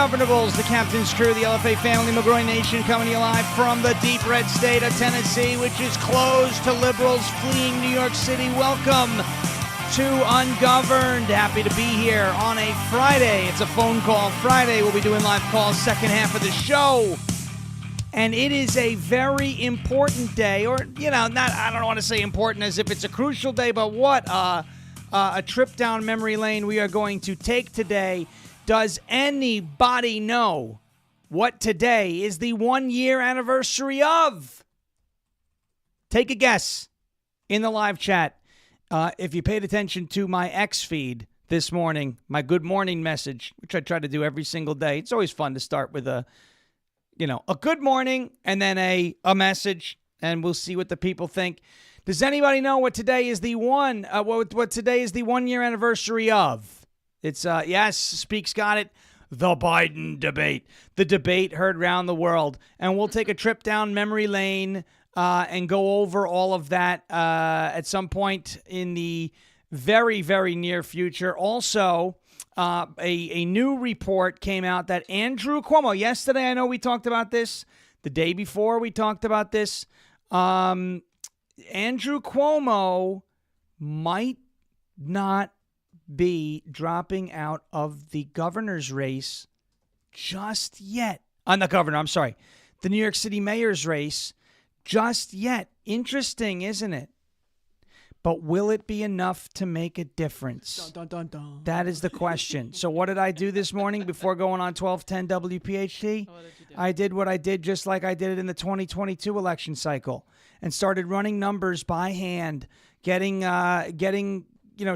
Ungovernables, the Captain's Crew, the LFA family, McGroin Nation, coming to you live from the deep red state of Tennessee, which is closed to liberals fleeing New York City. Welcome to Ungoverned. Happy to be here on a Friday. It's a phone call Friday. We'll be doing live calls second half of the show. And it is a very important day, or, I don't want to say important as if it's a crucial day, but what a trip down memory lane we are going to take today. Does anybody know what today is the 1-year anniversary of? Take a guess in the live chat. If you paid attention to my X feed this morning, my good morning message, which I try to do every single day. It's always fun to start with a good morning and then a message, and we'll see what the people think. Does anybody know what today is the what today is the 1-year anniversary of? It's, yes, Speaks got it, the Biden debate. The debate heard around the world. And we'll take a trip down memory lane and go over all of that at some point in the very, very near future. Also, a new report came out that Andrew Cuomo, yesterday I know we talked about this, the day before we talked about this, Andrew Cuomo might not be dropping out of the governor's race just yet. Not governor, I'm sorry. The New York City mayor's race just yet. Interesting, isn't it? But will it be enough to make a difference? Dun, dun, dun, dun. That is the question. So what did I do this morning before going on 1210 WPHT? I did what I did just like I did it in the 2022 election cycle and started running numbers by hand,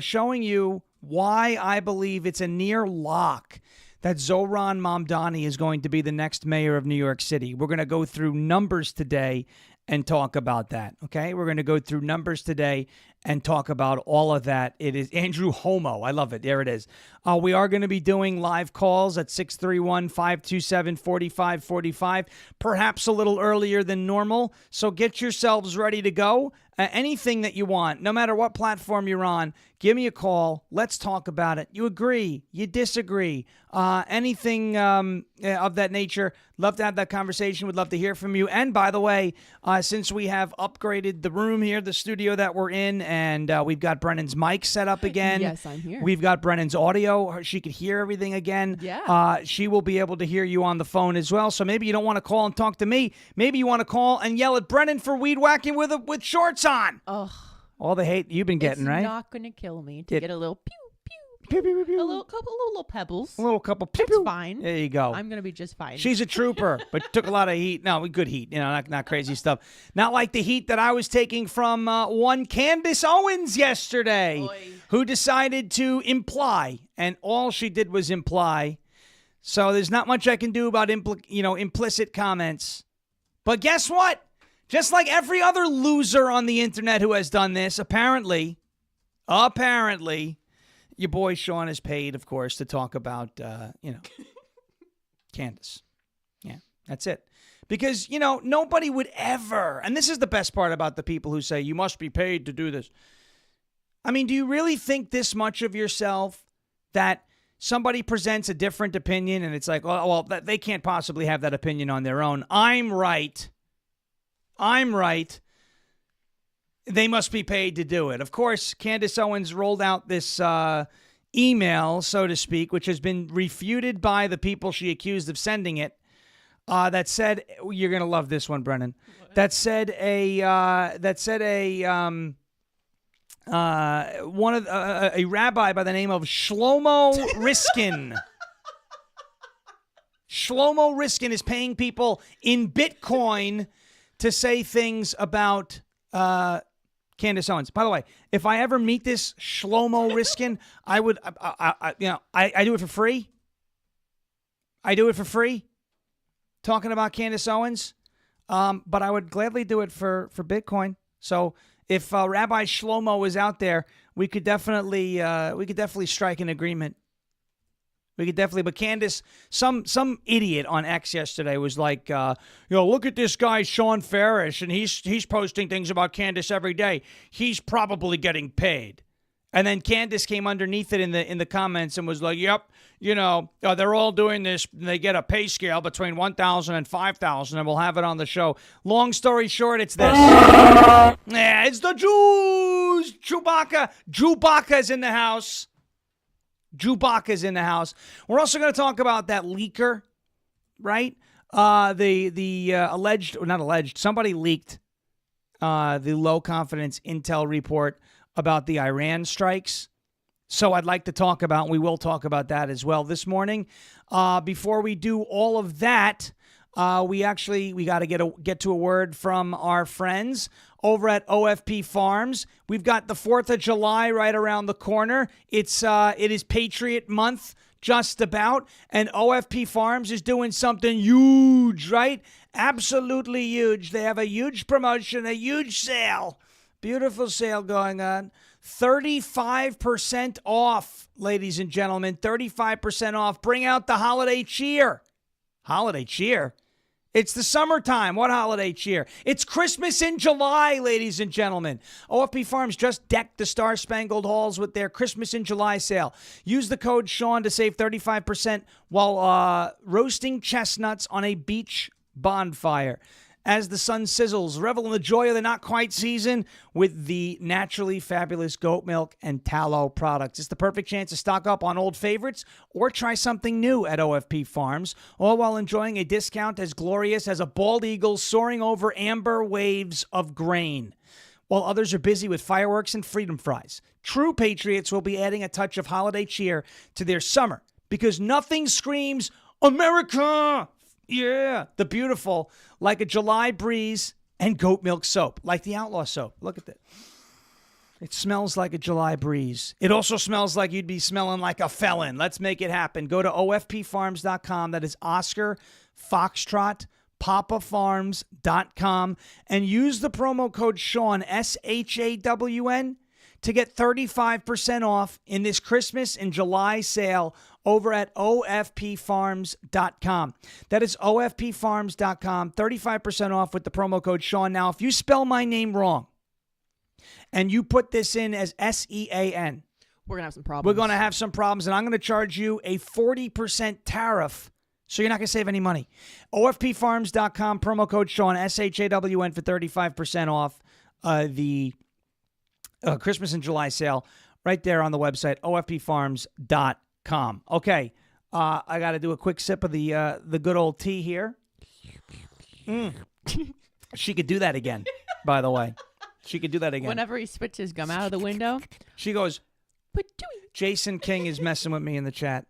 showing you why I believe it's a near lock that Zorhan Mamdani is going to be the next mayor of New York City. We're going to go through numbers today and talk about that, okay? We're going to go through numbers today and talk about all of that. It is Andrew Homo. I love it. There it is. We are going to be doing live calls at 631-527-4545, perhaps a little earlier than normal. So get yourselves ready to go. Anything that you want, no matter what platform you're on, give me a call. Let's talk about it. You agree, you disagree, anything of that nature. Love to have that conversation. Would love to hear from you. And by the way, since we have upgraded the room here, the studio that we're in, and we've got Brennan's mic set up again. Yes, I'm here. We've got Brennan's audio. She could hear everything again. Yeah. She will be able to hear you on the phone as well. So maybe you don't want to call and talk to me. Maybe you want to call and yell at Brennan for weed whacking with shorts on. Oh, all the hate you've been getting, right? It's not going to kill me to get a little pew, pew, pew, pew, a little pebbles. A little couple pew, It's pew. fine. There you go. I'm going to be just fine. She's a trooper, but took a lot of heat. No, good heat. Not crazy stuff. Not like the heat that I was taking from one Candace Owens yesterday, who decided to imply, and all she did was imply. So there's not much I can do about implicit comments. But guess what? Just like every other loser on the internet who has done this, apparently, your boy Sean is paid, of course, to talk about, Candace. Yeah, that's it. Because, nobody would ever, and this is the best part about the people who say, you must be paid to do this. I mean, do you really think this much of yourself that somebody presents a different opinion and it's like, well, they can't possibly have that opinion on their own. I'm right. They must be paid to do it. Of course, Candace Owens rolled out this email, so to speak, which has been refuted by the people she accused of sending it, that said, you're going to love this one, Brennan, that said a rabbi by the name of Shlomo Riskin. Shlomo Riskin is paying people in Bitcoin to say things about Candace Owens. By the way, if I ever meet this Shlomo Riskin, I would, I do it for free. I do it for free, talking about Candace Owens. But I would gladly do it for Bitcoin. So if Rabbi Shlomo is out there, we could definitely strike an agreement. We could definitely, but Candace, some idiot on X yesterday was like, look at this guy, Sean Farish, and he's posting things about Candace every day. He's probably getting paid. And then Candace came underneath it in the comments and was like, yep, they're all doing this. They get a pay scale between 1,000 and 5,000, and we'll have it on the show. Long story short, it's this. Yeah, it's the Jews. Chewbacca's in the house. Chewbacca's in the house. We're also going to talk about that leaker, right? Somebody leaked the low confidence intel report about the Iran strikes. So I'd like to talk about, we will talk about that as well this morning. Before we do all of that, we got to get to a word from our friends over at OFP Farms. We've got the 4th of July right around the corner. It is Patriot Month just about, and OFP Farms is doing something huge, right? Absolutely huge. They have a huge promotion, a huge sale. Beautiful sale going on. 35% off, ladies and gentlemen. 35% off. Bring out the holiday cheer. Holiday cheer? It's the summertime. What holiday cheer? It's Christmas in July, ladies and gentlemen. OFP Farms just decked the Star-Spangled Halls with their Christmas in July sale. Use the code Sean to save 35% while roasting chestnuts on a beach bonfire. As the sun sizzles, revel in the joy of the not-quite season with the naturally fabulous goat milk and tallow products. It's the perfect chance to stock up on old favorites or try something new at OFP Farms, all while enjoying a discount as glorious as a bald eagle soaring over amber waves of grain, while others are busy with fireworks and freedom fries. True patriots will be adding a touch of holiday cheer to their summer because nothing screams America. Yeah, the beautiful, like a July breeze and goat milk soap, like the Outlaw soap. Look at that. It smells like a July breeze. It also smells like you'd be smelling like a felon. Let's make it happen. Go to OFPfarms.com. That is Oscar Foxtrot, papafarms.com, and use the promo code Sean, SHAWN, to get 35% off in this Christmas and July sale over at OFPfarms.com. That is OFPfarms.com, 35% off with the promo code Sean. Now, if you spell my name wrong and you put this in as SEAN, we're going to have some problems. We're going to have some problems, and I'm going to charge you a 40% tariff, so you're not going to save any money. OFPfarms.com, promo code Sean, SHAWN, for 35% off the Christmas and July sale right there on the website, OFPfarms.com. Okay, I got to do a quick sip of the good old tea here. She could do that again, by the way. She could do that again. Whenever he spits his gum out of the window. She goes, Jason King is messing with me in the chat.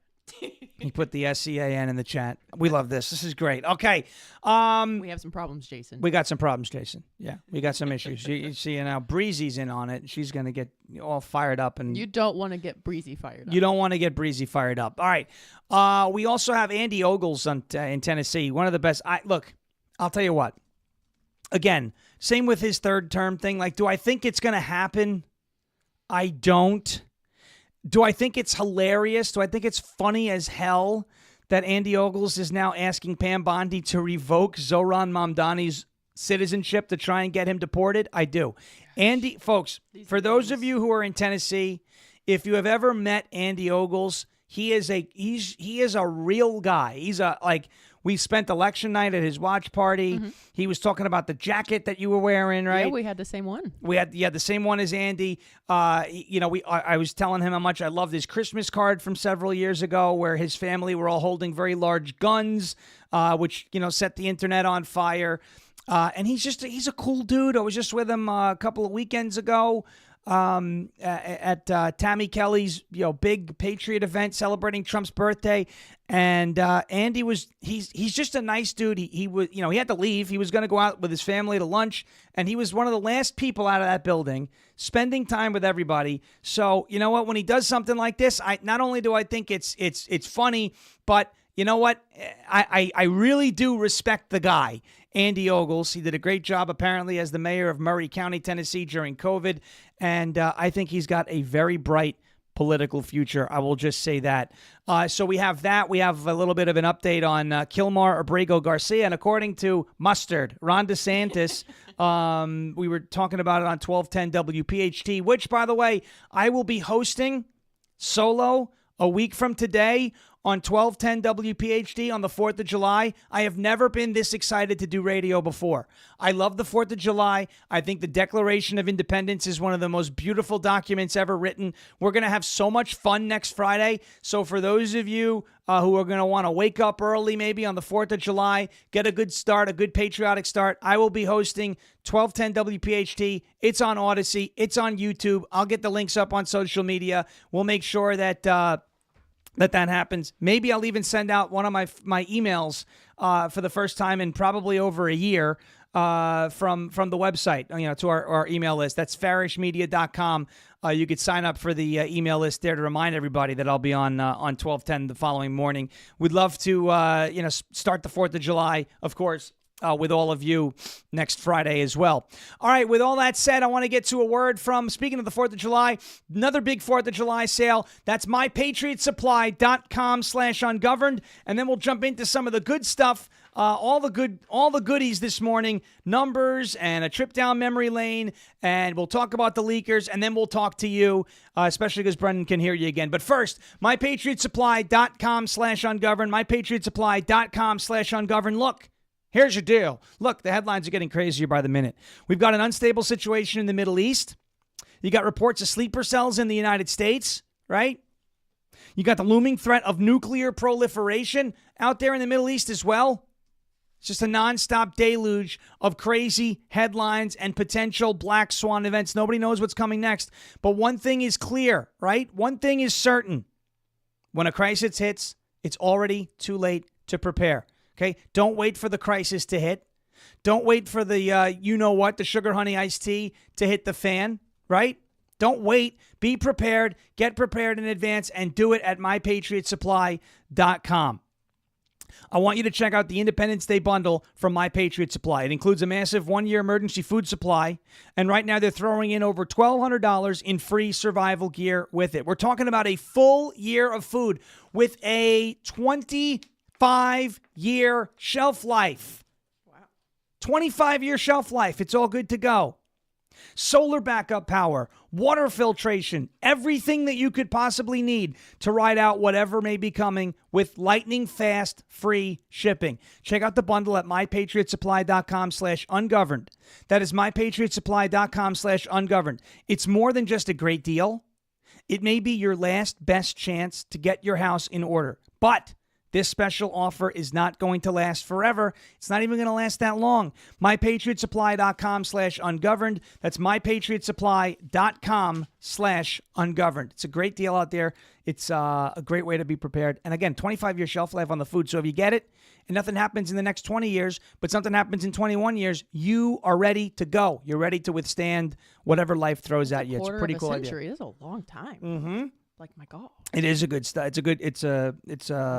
He put the SEAN in the chat. We love this. This is great. Okay. We have some problems, Jason. We got some problems, Jason. Yeah, we got some issues. You see, now Breezy's in on it. She's going to get all fired up. And you don't want to get Breezy fired up. You don't want to get Breezy fired up. All right. We also have Andy Ogles in Tennessee. One of the best. Look, I'll tell you what. Again, same with his third term thing. Like, do I think it's going to happen? I don't. Do I think it's hilarious? Do I think it's funny as hell that Andy Ogles is now asking Pam Bondi to revoke Zorhan Mamdani's citizenship to try and get him deported? I do. Andy, folks, for those of you who are in Tennessee, if you have ever met Andy Ogles, he is a real guy. He's we spent election night at his watch party. Mm-hmm. He was talking about the jacket that you were wearing, right? Yeah, we had the same one. We had the same one as Andy. I was telling him how much I loved his Christmas card from several years ago, where his family were all holding very large guns, which set the internet on fire. And he's a cool dude. I was just with him a couple of weekends ago. At Tammy Kelly's big Patriot event celebrating Trump's birthday, and Andy he's just a nice dude. He was he had to leave. He was going to go out with his family to lunch, and he was one of the last people out of that building, spending time with everybody. So you know what? When he does something like this, I not only do I think it's funny, but you know what? I really do respect the guy. Andy Ogles. He did a great job, apparently, as the mayor of Murray County, Tennessee, during COVID. And I think he's got a very bright, political future. I will just say that. So we have that. We have a little bit of an update on Kilmar Abrego Garcia. And according to Mustard, Ron DeSantis, we were talking about it on 1210 WPHT, which, by the way, I will be hosting solo a week from today on 1210 WPHT on the 4th of July. I have never been this excited to do radio before. I love the 4th of July. I think the Declaration of Independence is one of the most beautiful documents ever written. We're going to have so much fun next Friday. So for those of you who are going to want to wake up early maybe on the 4th of July, get a good start, a good patriotic start, I will be hosting 1210 WPHT. It's on Odyssey. It's on YouTube. I'll get the links up on social media. We'll make sure that that happens. Maybe I'll even send out one of my emails for the first time in probably over a year from the website, to our email list. That's farishmedia.com. You could sign up for the email list there to remind everybody that I'll be on 1210 the following morning. We'd love to start the 4th of July, of course, with all of you next Friday as well. All right, with all that said, I want to get to a word from, speaking of the 4th of July, another big 4th of July sale. That's mypatriotsupply.com/ungoverned. And then we'll jump into some of the good stuff, all the goodies this morning, numbers and a trip down memory lane. And we'll talk about the leakers, and then we'll talk to you, especially because Brendan can hear you again. But first, mypatriotsupply.com/ungoverned, mypatriotsupply.com/ungoverned. Look. Here's your deal. Look, the headlines are getting crazier by the minute. We've got an unstable situation in the Middle East. You got reports of sleeper cells in the United States, right? You got the looming threat of nuclear proliferation out there in the Middle East as well. It's just a nonstop deluge of crazy headlines and potential black swan events. Nobody knows what's coming next. But one thing is clear, right? One thing is certain. When a crisis hits, it's already too late to prepare. Okay, don't wait for the crisis to hit. Don't wait for the, the sugar honey iced tea to hit the fan, right? Don't wait. Be prepared. Get prepared in advance and do it at mypatriotsupply.com. I want you to check out the Independence Day bundle from My Patriot Supply. It includes a massive one-year emergency food supply, and right now they're throwing in over $1,200 in free survival gear with it. We're talking about a full year of food with a 25-year shelf life. Wow. 25-year shelf life. It's all good to go. Solar backup power, water filtration, everything that you could possibly need to ride out whatever may be coming with lightning fast free shipping. Check out the bundle at mypatriotsupply.com/ungoverned. That is mypatriotsupply.com/ungoverned. It's more than just a great deal. It may be your last best chance to get your house in order, but this special offer is not going to last forever. It's not even going to last that long. MyPatriotSupply.com/ungoverned. That's MyPatriotSupply.com/ungoverned. It's a great deal out there. It's a great way to be prepared. And again, 25-year shelf life on the food. So if you get it and nothing happens in the next 20 years, but something happens in 21 years, you are ready to go. You're ready to withstand whatever life throws at you. It's a pretty cool idea. Century is a long time. Mm-hmm. Like my golf. It is a good stuff. It's I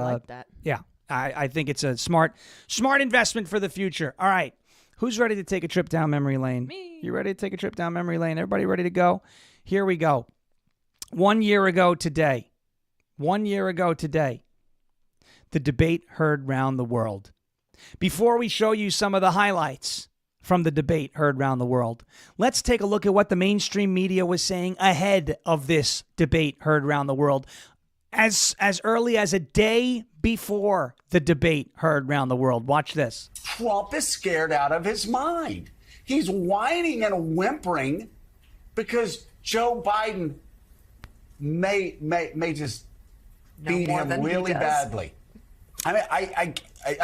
like that. Yeah. I think it's a smart investment for the future. All right. Who's ready to take a trip down memory lane? Me. You ready to take a trip down memory lane? Everybody ready to go? Here we go. 1 year ago today, the debate heard round the world. Before we show you some of the highlights from the debate heard round the world, let's take a look at what the mainstream media was saying ahead of this debate heard round the world. As early as a day before the debate heard round the world. Watch this. Trump is scared out of his mind. He's whining and whimpering because Joe Biden may just beat him really badly. I mean, I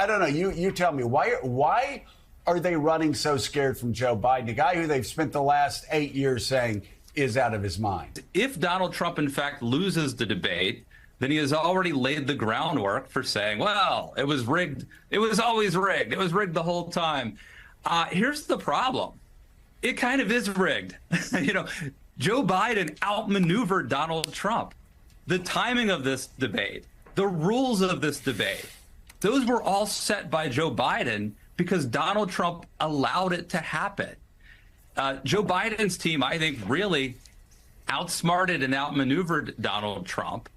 don't know. You tell me, why are they running so scared from Joe Biden, a guy who they've spent the last 8 years saying is out of his mind? If Donald Trump, in fact, loses the debate, then he has already laid the groundwork for saying, well, it was rigged. It was always rigged. It was rigged the whole time. Here's the problem. It kind of is rigged. Joe Biden outmaneuvered Donald Trump. The timing of this debate, the rules of this debate, those were all set by Joe Biden because Donald Trump allowed it to happen. Joe Biden's team, I think, really outsmarted and outmaneuvered Donald Trump.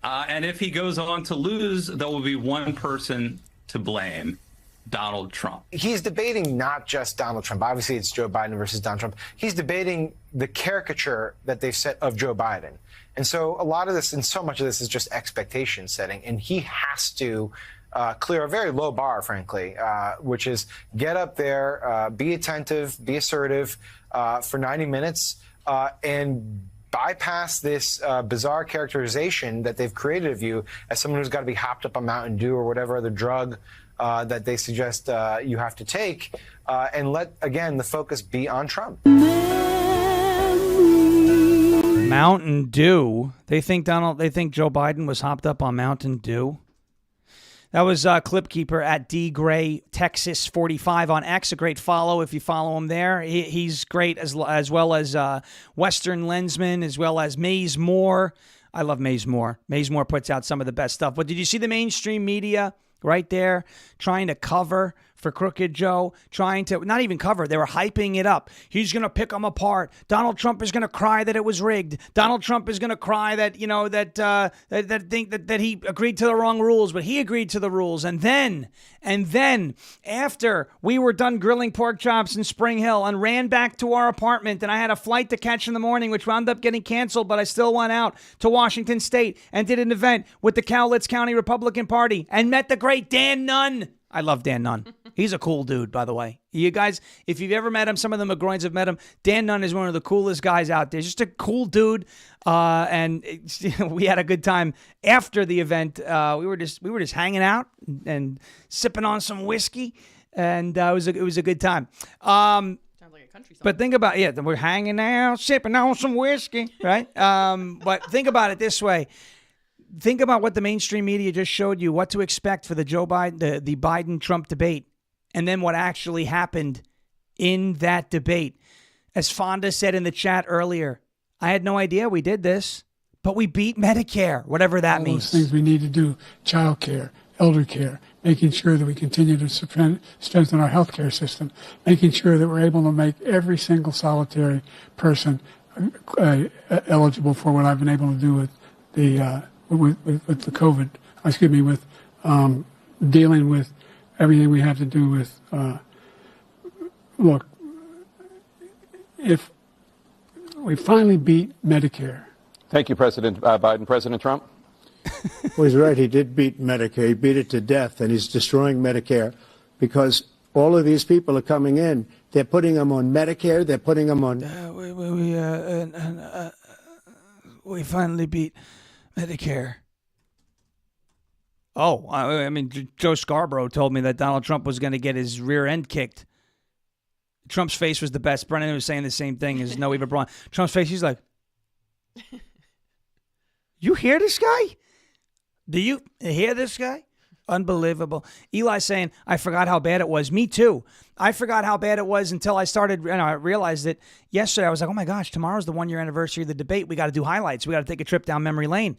And if he goes on to lose, there will be one person to blame: Donald Trump. He's debating not just Donald Trump. Obviously, it's Joe Biden versus Donald Trump. He's debating the caricature that they've set of Joe Biden. And so a lot of this and so much of this is just expectation setting. And he has to clear a very low bar, frankly, which is get up there, be attentive, be assertive for 90 minutes, and bypass this bizarre characterization that they've created of you as someone who's got to be hopped up on Mountain Dew or whatever other drug that they suggest you have to take, and let, again, the focus be on Trump. Mountain Dew. They think Joe Biden was hopped up on Mountain Dew. That was Clip Keeper at D Gray Texas 45 on X. A great follow if you follow him there. He's great as well as Western Lensman, as well as Maze Moore. I love Maze Moore. Maze Moore puts out some of the best stuff. But did you see the mainstream media right there trying to cover for Crooked Joe, trying to not even cover? They were hyping it up. He's going to pick them apart. Donald Trump is going to cry that it was rigged. Donald Trump is going to cry that, that he agreed to the wrong rules, but he agreed to the rules. And then after we were done grilling pork chops in Spring Hill and ran back to our apartment, and I had a flight to catch in the morning, which wound up getting canceled, but I still went out to Washington State and did an event with the Cowlitz County Republican Party and met the great Dan Nunn. I love Dan Nunn. He's a cool dude, by the way. You guys, if you've ever met him, some of the McGroins have met him. Dan Nunn is one of the coolest guys out there. Just a cool dude. And we had a good time after the event. We were just hanging out and sipping on some whiskey, and it was a good time. Sounds like a country song. But think about we're hanging out, sipping on some whiskey, right? But think about it this way. Think about what the mainstream media just showed you, what to expect for the Joe Biden, the Biden-Trump debate, and then what actually happened in that debate. As Fonda said in the chat earlier, I had no idea we did this, but we beat Medicare, whatever that means. Those things we need to do: child care, elder care, making sure that we continue to strengthen our health care system, making sure that we're able to make every single solitary person eligible for what I've been able to do with the with the COVID, with dealing with everything we have to do with, look, if we finally beat Medicare. Thank you, President Biden. President Trump? Well, he's right. He did beat Medicare. He beat it to death, and he's destroying Medicare because all of these people are coming in. They're putting them on Medicare. They're putting them on... we finally beat Medicare. Oh, I mean, Joe Scarborough told me that Donald Trump was going to get his rear end kicked. Trump's face was the best. Brennan was saying the same thing as Noe Braun. Trump's face, he's like, you hear this guy? Do you hear this guy? Unbelievable. Eli saying, I forgot how bad it was. Me too. I forgot how bad it was until I started, and I realized it yesterday. I was like, oh my gosh, tomorrow's the 1 year anniversary of the debate. We got to do highlights. We got to take a trip down memory lane.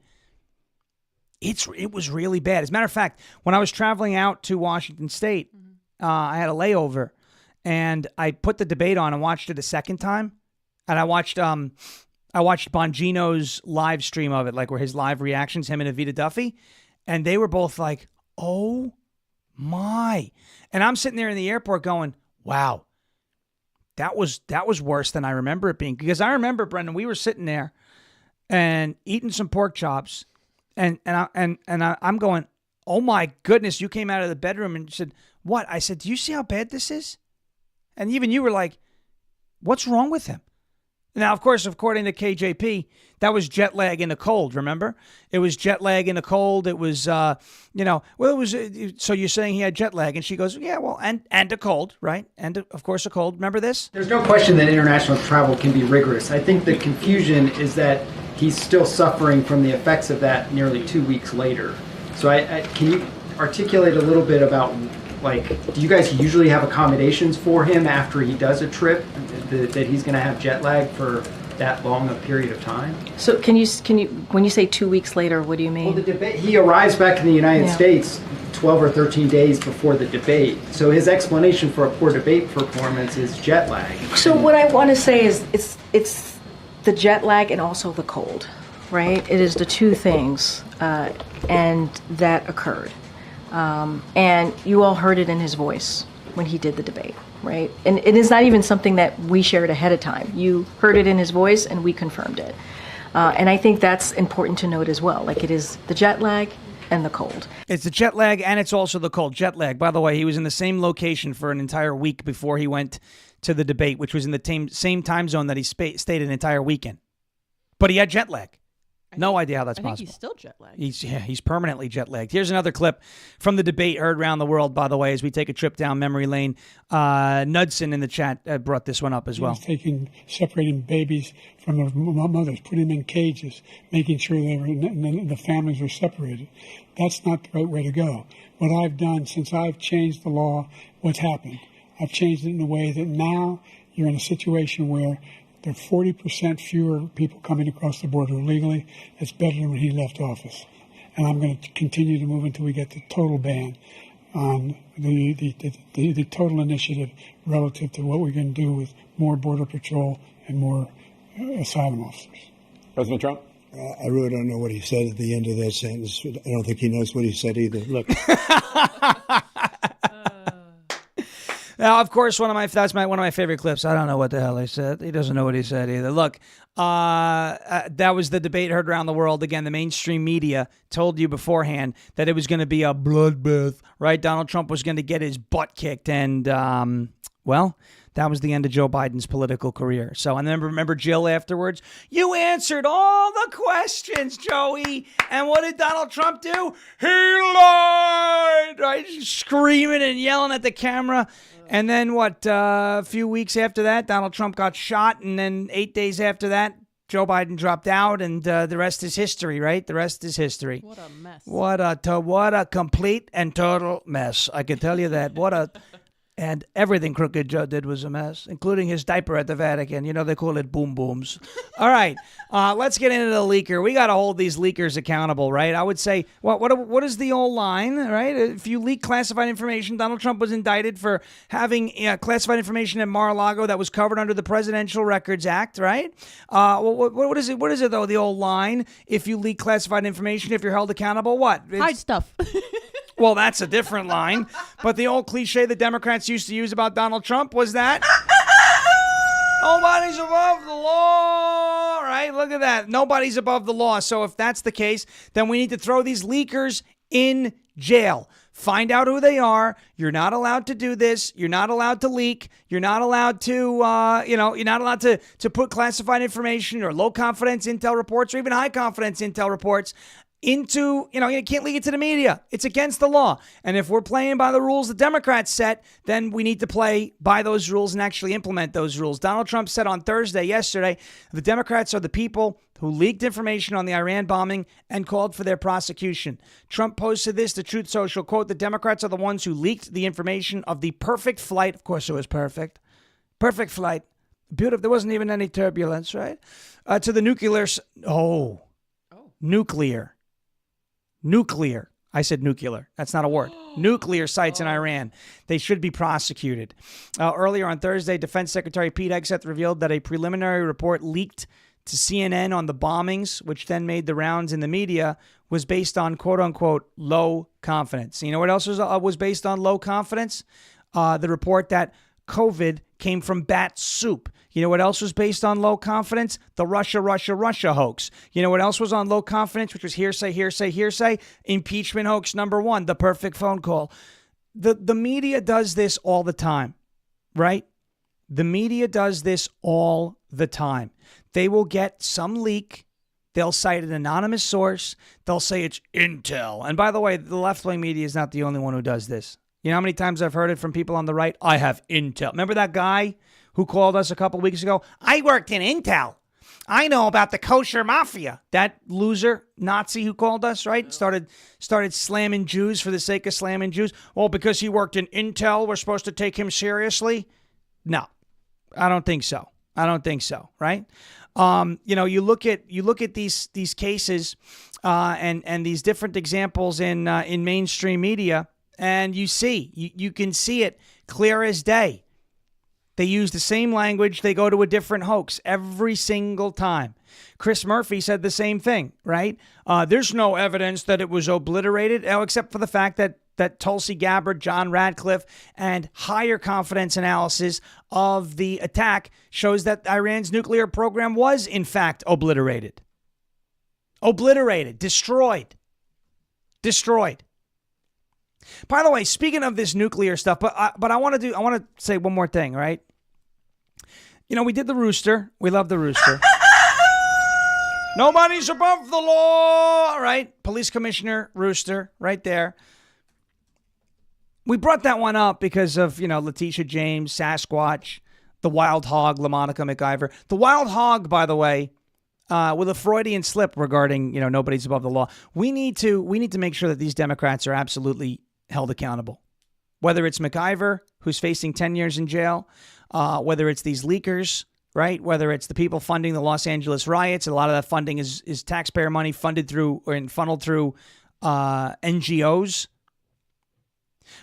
It was really bad. As a matter of fact, when I was traveling out to Washington State, I had a layover, and I put the debate on and watched it a second time. And I watched Bongino's live stream of it, like where his live reactions, him and Evita Duffy, and they were both like, oh my. And I'm sitting there in the airport going, wow, that was worse than I remember it being. Because I remember, Brendan, we were sitting there and eating some pork chops, and I'm going, oh my goodness, you came out of the bedroom and said, what? I said, do you see how bad this is? And even you were like, what's wrong with him? Now, of course, according to KJP, that was jet lag in the cold, remember? It was jet lag in the cold. It was, so you're saying he had jet lag. And she goes, yeah, well, and a cold, right? And, of course, a cold. Remember this? There's no question that international travel can be rigorous. I think the confusion is that he's still suffering from the effects of that nearly 2 weeks later. So can you articulate a little bit about, do you guys usually have accommodations for him after he does a trip, that he's going to have jet lag for that long a period of time? So can you when you say 2 weeks later, what do you mean? Well, the debate, he arrives back in the United States 12 or 13 days before the debate. So his explanation for a poor debate performance is jet lag. So what I want to say is it's the jet lag and also the cold, right? It is the two things, and that occurred. And you all heard it in his voice when he did the debate, right? And it is not even something that we shared ahead of time. You heard it in his voice, and we confirmed it. And I think that's important to note as well. Like, it is the jet lag and the cold. It's the jet lag, and it's also the cold. Jet lag, by the way, he was in the same location for an entire week before he went to the debate, which was in the same time zone that he stayed an entire weekend. But he had jet lag. No idea how that's possible. I think he's still jet lagged. He's permanently jet lagged. Here's another clip from the debate heard around the world, by the way, as we take a trip down memory lane. Knudsen in the chat brought this one up as well. Separating babies from their mothers, putting them in cages, making sure the families were separated. That's not the right way to go. What I've done since I've changed the law, what's happened? I've changed it in a way that now you're in a situation where there are 40% fewer people coming across the border illegally. It's better than when he left office. And I'm going to continue to move until we get the total ban on the total initiative relative to what we're going to do with more Border Patrol and more asylum officers. President Trump? I really don't know what he said at the end of that sentence. I don't think he knows what he said either. Look. Now, of course, one of my favorite clips. I don't know what the hell he said. He doesn't know what he said either. Look, that was the debate heard around the world. Again, the mainstream media told you beforehand that it was going to be a bloodbath, right? Donald Trump was going to get his butt kicked, and well, that was the end of Joe Biden's political career. So, and then remember Jill afterwards? You answered all the questions, Joey. And what did Donald Trump do? He lied, right? Screaming and yelling at the camera. And then what, a few weeks after that, Donald Trump got shot. And then 8 days after that, Joe Biden dropped out. And the rest is history, right? The rest is history. What a mess. What a complete and total mess. I can tell you that. And everything Crooked Joe did was a mess, including his diaper at the Vatican. You know, they call it boom booms. All right, let's get into the leaker. We got to hold these leakers accountable, right? I would say, what is the old line, right? If you leak classified information, Donald Trump was indicted for having classified information at Mar-a-Lago that was covered under the Presidential Records Act, right? What is it? What is it, though, the old line? If you leak classified information, if you're held accountable, what? Hide stuff. Well, that's a different line. But the old cliche the Democrats used to use about Donald Trump was that nobody's above the law, right? Look at that. Nobody's above the law. So if that's the case, then we need to throw these leakers in jail. Find out who they are. You're not allowed to do this. You're not allowed to leak. You're not allowed to, you're not allowed to put classified information or low confidence intel reports or even high confidence intel reports into, you can't leak it to the media. It's against the law. And if we're playing by the rules the Democrats set, then we need to play by those rules and actually implement those rules. Donald Trump said on yesterday, the Democrats are the people who leaked information on the Iran bombing and called for their prosecution. Trump posted this to Truth Social, quote, the Democrats are the ones who leaked the information of the perfect flight. Of course it was perfect. Perfect flight. Beautiful. There wasn't even any turbulence, right? To the nuclear. I said nuclear. That's not a word. Nuclear sites in Iran. They should be prosecuted. Earlier on Thursday, Defense Secretary Pete Hegseth revealed that a preliminary report leaked to CNN on the bombings, which then made the rounds in the media, was based on, quote unquote, low confidence. You know what else was based on low confidence? The report that COVID came from bat soup. You know what else was based on low confidence? The Russia hoax. You know what else was on low confidence, which was hearsay? Impeachment hoax number one, the perfect phone call. The media does this all the time, right? The media does this all the time. They will get some leak. They'll cite an anonymous source. They'll say it's intel. And by the way, the left-wing media is not the only one who does this. You know how many times I've heard it from people on the right? I have intel. Remember that guy who called us a couple weeks ago? I worked in intel. I know about the kosher mafia. That loser Nazi who called us, right? Started slamming Jews for the sake of slamming Jews. Well, because he worked in intel, we're supposed to take him seriously? No, I don't think so. Right? You look at these cases and these different examples in mainstream media. And you can see it clear as day. They use the same language. They go to a different hoax every single time. Chris Murphy said the same thing, right? There's no evidence that it was obliterated, except for the fact that Tulsi Gabbard, John Radcliffe, and higher confidence analysis of the attack shows that Iran's nuclear program was, in fact, obliterated. Obliterated. Destroyed. Destroyed. By the way, speaking of this nuclear stuff, but I want to say one more thing, right? You know, we did the rooster. We love the rooster. Nobody's above the law, right? Police Commissioner Rooster, right there. We brought that one up because of, Letitia James, Sasquatch, the wild hog, LaMonica McIver. The wild hog, by the way, with a Freudian slip regarding, nobody's above the law. We need to make sure that these Democrats are absolutely held accountable. Whether it's McIver, who's facing 10 years in jail, whether it's these leakers, right? Whether it's the people funding the Los Angeles riots, a lot of that funding is taxpayer money funded through and funneled through NGOs.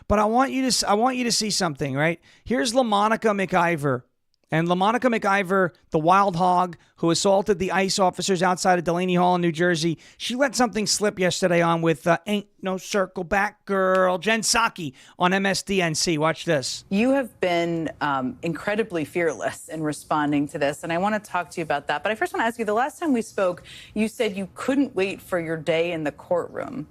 But I want you to see something, right? Here's LaMonica McIver. And LaMonica McIver, the wild hog who assaulted the ICE officers outside of Delaney Hall in New Jersey, she let something slip yesterday on with Ain't No Circle Back Girl, Jen Psaki on MSDNC. Watch this. You have been incredibly fearless in responding to this, and I want to talk to you about that. But I first want to ask you, the last time we spoke, you said you couldn't wait for your day in the courtroom.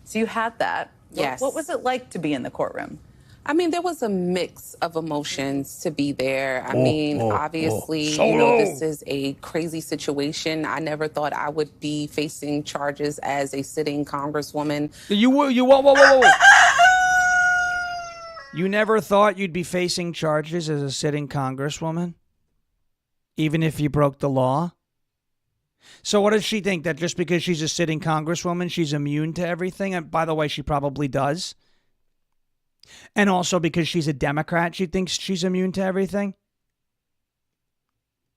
So you had that. Yes. What was it like to be in the courtroom? I mean, there was a mix of emotions to be there. I mean, obviously, this is a crazy situation. I never thought I would be facing charges as a sitting congresswoman. Whoa. You never thought you'd be facing charges as a sitting congresswoman? Even if you broke the law? So what does she think? That just because she's a sitting congresswoman, she's immune to everything? And by the way, she probably does. And also because she's a Democrat, she thinks she's immune to everything.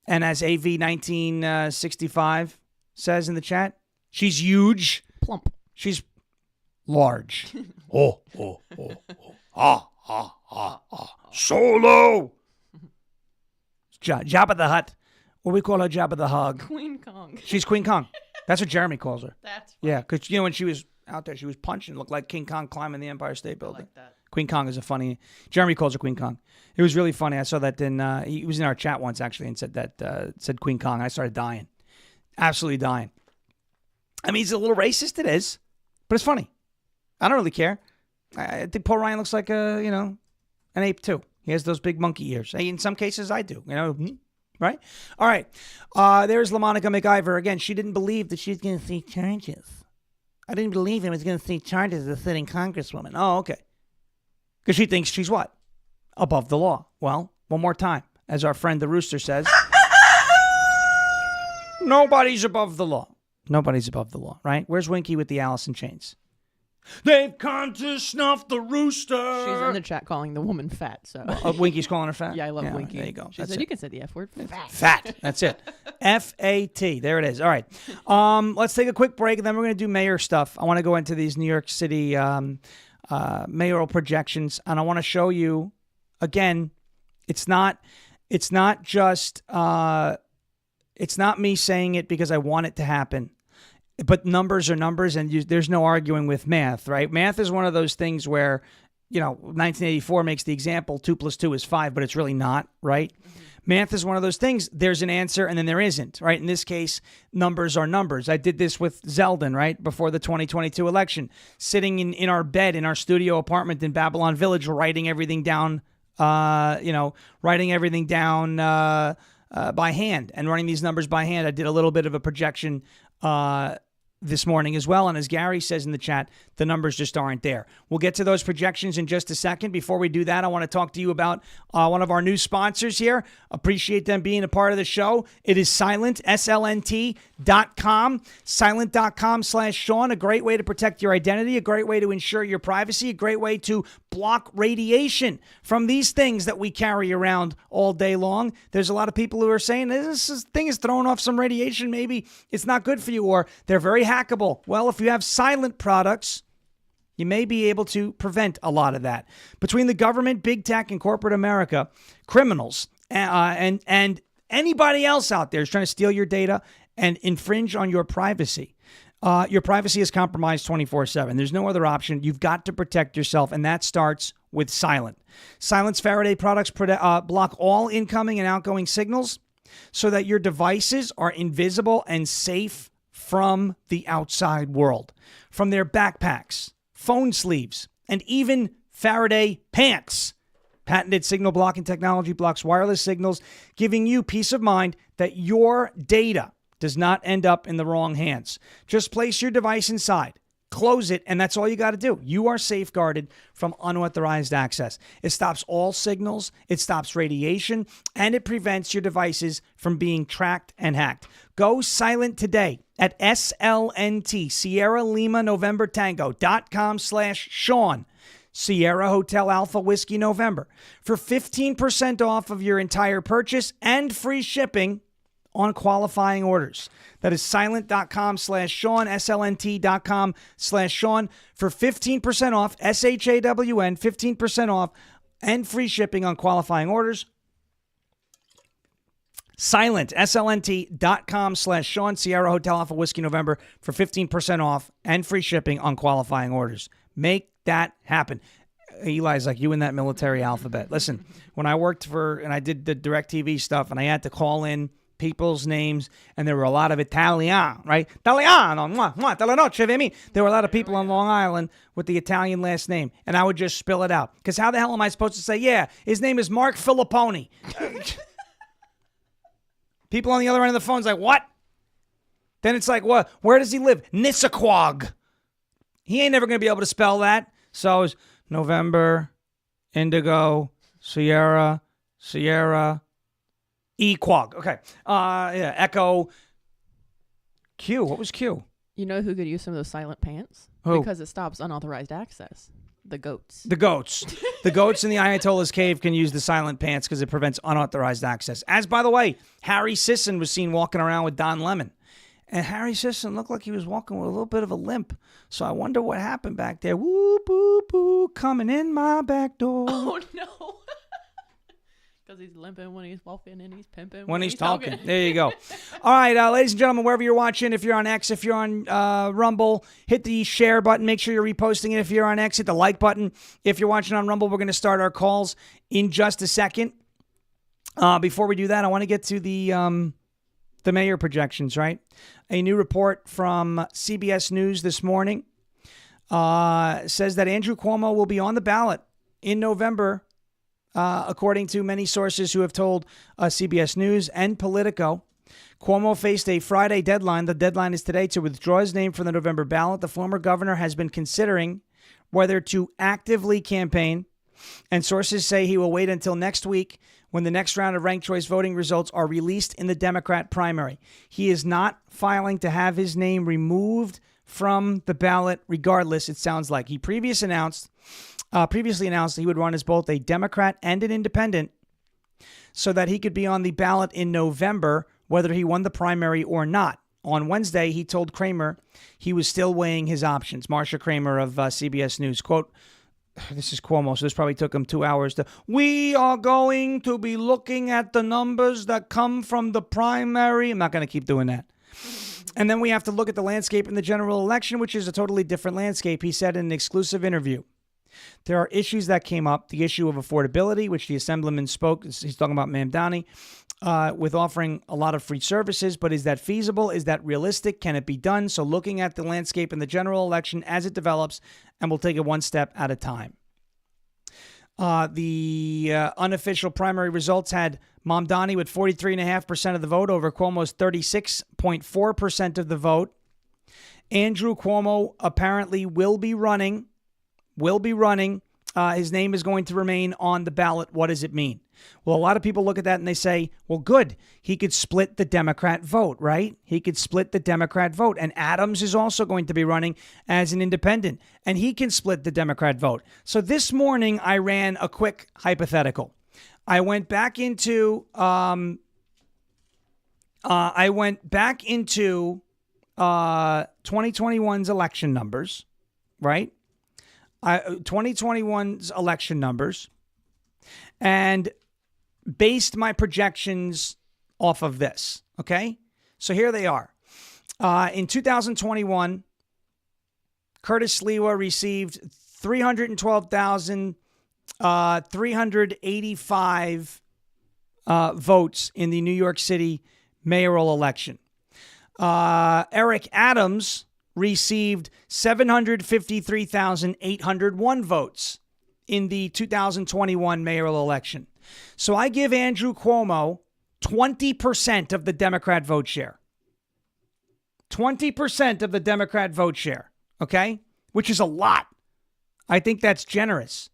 And as AV 1965 says in the chat, she's huge. Plump. She's large. Solo. Jabba the Hutt. What do we call her? Jabba the Hog. Queen Kong. She's Queen Kong. That's what Jeremy calls her. That's funny. Yeah, because when she was out there, she was punching, looked like King Kong climbing the Empire State Building. I like that. Queen Kong is a funny. Jeremy calls her Queen Kong. It was really funny. I saw that he was in our chat once actually and said Queen Kong. I started dying, absolutely dying. I mean, he's a little racist. It is, but it's funny. I don't really care. I think Paul Ryan looks like an ape too. He has those big monkey ears. In some cases, I do. Right? All right. There's LaMonica McIver again. She didn't believe that she was going to see charges. I didn't believe he was going to see charges as a sitting congresswoman. Oh, okay. Because she thinks she's what? Above the law. Well, one more time. As our friend the Rooster says, nobody's above the law. Nobody's above the law, right? Where's Winky with the Alice in Chains? They've come to snuff the rooster. She's in the chat calling the woman fat. So Winky's calling her fat? Yeah, I love Winky. There you go. She said you can say the F word. Fat. That's it. F-A-T. There it is. All right. Let's take a quick break, and then we're going to do mayor stuff. I want to go into these New York City mayoral projections, and I want to show you, again, it's not just, it's not me saying it because I want it to happen. But numbers are numbers, and there's no arguing with math, right? Math is one of those things where, 1984 makes the example 2 + 2 is 5, but it's really not, right? Mm-hmm. Math is one of those things. There's an answer, and then there isn't, right? In this case, numbers are numbers. I did this with Zeldin, right, before the 2022 election, sitting in our bed in our studio apartment in Babylon Village, writing everything down, by hand and running these numbers by hand. I did a little bit of a projection this morning as well. And as Gary says in the chat, the numbers just aren't there. We'll get to those projections in just a second. Before we do that, I want to talk to you about one of our new sponsors here. Appreciate them being a part of the show. It is Silent, SLNT.com, silent.com/Sean, a great way to protect your identity, a great way to ensure your privacy, a great way to block radiation from these things that we carry around all day long. There's a lot of people who are saying this thing is throwing off some radiation. Maybe it's not good for you, or they're very hackable. Well, if you have Silent products, you may be able to prevent a lot of that. Between the government, big tech, and corporate America, criminals and anybody else out there is trying to steal your data and infringe on your privacy. Your privacy is compromised 24/7. There's no other option. You've got to protect yourself, and that starts with Silent. Silent's Faraday products block all incoming and outgoing signals so that your devices are invisible and safe from the outside world. From their backpacks, phone sleeves, and even Faraday pants. Patented signal blocking technology blocks wireless signals, giving you peace of mind that your data does not end up in the wrong hands. Just place your device inside, close it, and that's all you got to do. You are safeguarded from unauthorized access. It stops all signals, it stops radiation, and it prevents your devices from being tracked and hacked. Go silent today at SLNT, Sierra Lima November Tango.com/Sean. Sierra Hotel Alpha Whiskey November for 15% off of your entire purchase and free shipping on qualifying orders. That is silent.com/Sean, SLNT.com/Sean for 15% off, SHAWN, 15% off, and free shipping on qualifying orders. Silent, SLNT.com/Sean, Sierra Hotel Alpha Whiskey November for 15% off and free shipping on qualifying orders. Make that happen. Eli's like, you in that military alphabet. Listen, when I worked and I did the DirecTV stuff, and I had to call in people's names, and there were a lot of Italian, right? Italiano, della noche, vemi. There were a lot of people on Long Island with the Italian last name, and I would just spill it out. Because how the hell am I supposed to say, yeah, his name is Mark Filipponi? People on the other end of the phone's like, what? Then it's like, what? Where does he live? Nissaquag. He ain't never going to be able to spell that. So it's November, Indigo, Sierra, Equag. Okay. Yeah, Echo. Q. What was Q? You know who could use some of those silent pants? Who? Because it stops unauthorized access. The goats. The goats. The goats in the Ayatollah's cave can use the silent pants because it prevents unauthorized access. As, by the way, Harry Sisson was seen walking around with Don Lemon. And Harry Sisson looked like he was walking with a little bit of a limp. So I wonder what happened back there. Whoop, whoop, whoop, coming in my back door. Oh, no. Because he's limping when he's walking and he's pimping when he's talking. There you go. All right, ladies and gentlemen, wherever you're watching, if you're on X, if you're on Rumble, hit the share button. Make sure you're reposting it. If you're on X, hit the like button. If you're watching on Rumble, we're going to start our calls in just a second. Before we do that, I want to get to the mayor projections, right? A new report from CBS News this morning says that Andrew Cuomo will be on the ballot in November, according to many sources who have told CBS News and Politico. Cuomo faced a Friday deadline. The deadline is today to withdraw his name from the November ballot. The former governor has been considering whether to actively campaign, and sources say he will wait until next week when the next round of ranked choice voting results are released in the Democrat primary. He is not filing to have his name removed from the ballot regardless, it sounds like. He previously announced he would run as both a Democrat and an independent so that he could be on the ballot in November, whether he won the primary or not. On Wednesday, he told Kramer he was still weighing his options. Marsha Kramer of CBS News, quote, this is Cuomo, so this probably took him 2 hours to, we are going to be looking at the numbers that come from the primary. I'm not going to keep doing that. And then we have to look at the landscape in the general election, which is a totally different landscape, he said in an exclusive interview. There are issues that came up. The issue of affordability, which the assemblyman spoke, he's talking about Mamdani, with offering a lot of free services. But is that feasible? Is that realistic? Can it be done? So looking at the landscape in the general election as it develops, and we'll take it one step at a time. The unofficial primary results had Mamdani with 43.5% of the vote over Cuomo's 36.4% of the vote. Andrew Cuomo apparently will be running. His name is going to remain on the ballot. What does it mean? Well, a lot of people look at that and they say, well, good. He could split the Democrat vote, right? He could split the Democrat vote. And Adams is also going to be running as an independent, and he can split the Democrat vote. So this morning, I ran a quick hypothetical. I went back into 2021's election numbers, right? 2021's election numbers, and based my projections off of this, okay? So here they are. In 2021, Curtis Sliwa received 312,385 votes in the New York City mayoral election. Eric Adams received 753,801 votes in the 2021 mayoral election. So I give Andrew Cuomo 20% of the Democrat vote share. 20% of the Democrat vote share, okay? Which is a lot. I think that's generous.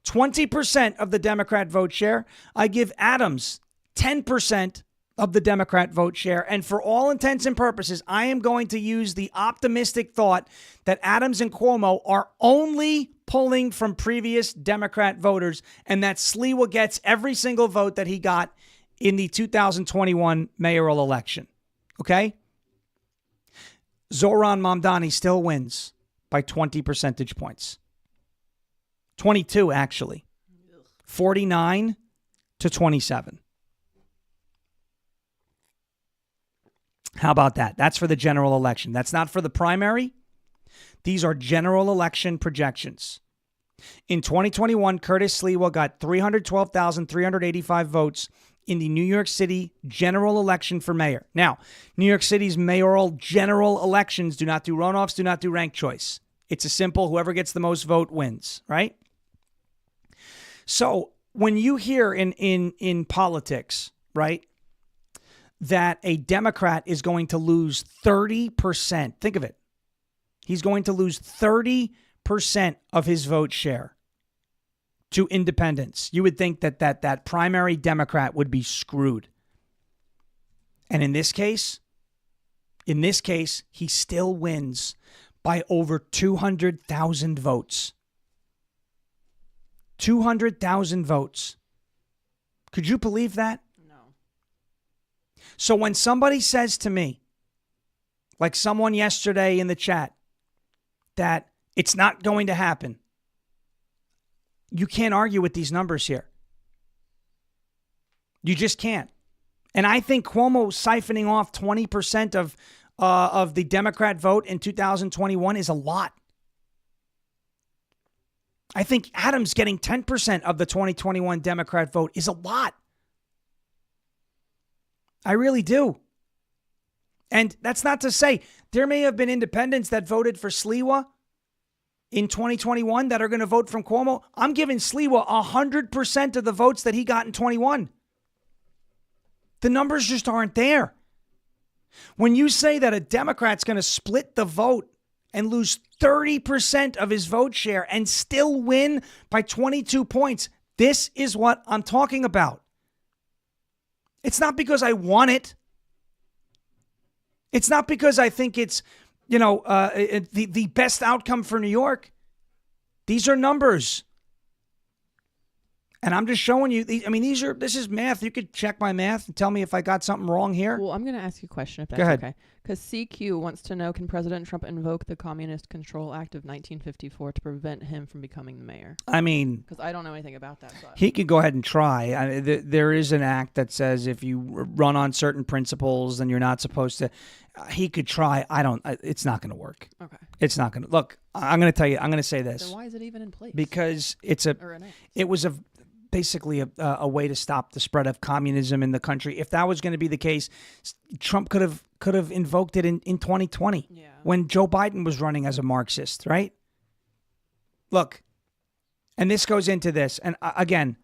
20% of the Democrat vote share. I give Adams 10% of the Democrat vote share. And for all intents and purposes, I am going to use the optimistic thought that Adams and Cuomo are only pulling from previous Democrat voters and that Sliwa gets every single vote that he got in the 2021 mayoral election. Okay? Zorhan Mamdani still wins by 20 percentage points. 22, actually. 49 to 27. How about that? That's for the general election. That's not for the primary. These are general election projections. In 2021, Curtis Sliwa got 312,385 votes in the New York City general election for mayor. Now, New York City's mayoral general elections do not do runoffs, do not do ranked choice. It's a simple, whoever gets the most vote wins, right? So when you hear in politics, right, that a Democrat is going to lose 30%, think of it. He's going to lose 30% of his vote share to independents. You would think that primary Democrat would be screwed. And in this case, he still wins by over 200,000 votes. 200,000 votes. Could you believe that? No. So when somebody says to me, like someone yesterday in the chat, that it's not going to happen, you can't argue with these numbers here. You just can't. And I think Cuomo siphoning off 20% of the Democrat vote in 2021 is a lot. I think Adams getting 10% of the 2021 Democrat vote is a lot. I really do. And that's not to say there may have been independents that voted for Sliwa in 2021 that are going to vote from Cuomo. I'm giving Sliwa 100% of the votes that he got in 21. The numbers just aren't there. When you say that a Democrat's going to split the vote and lose 30% of his vote share and still win by 22 points, this is what I'm talking about. It's not because I want it. It's not because I think it's, the best outcome for New York. These are numbers. And I'm just showing you, this is math. You could check my math and tell me if I got something wrong here. Well, I'm going to ask you a question if that's Go ahead. okay. Because CQ wants to know, can President Trump invoke the Communist Control Act of 1954 to prevent him from becoming the mayor? Because I don't know anything about that. So he could go ahead and try. There is an act that says if you run on certain principles, then you're not supposed to. He could try. It's not going to work. Okay. It's not going to. Look, I'm going to tell you. I'm going to say this. Then why is it even in place? Because it was basically a way to stop the spread of communism in the country. If that was going to be the case, Trump could have invoked it in 2020 when Joe Biden was running as a Marxist, right? Look, and this goes into this. And again,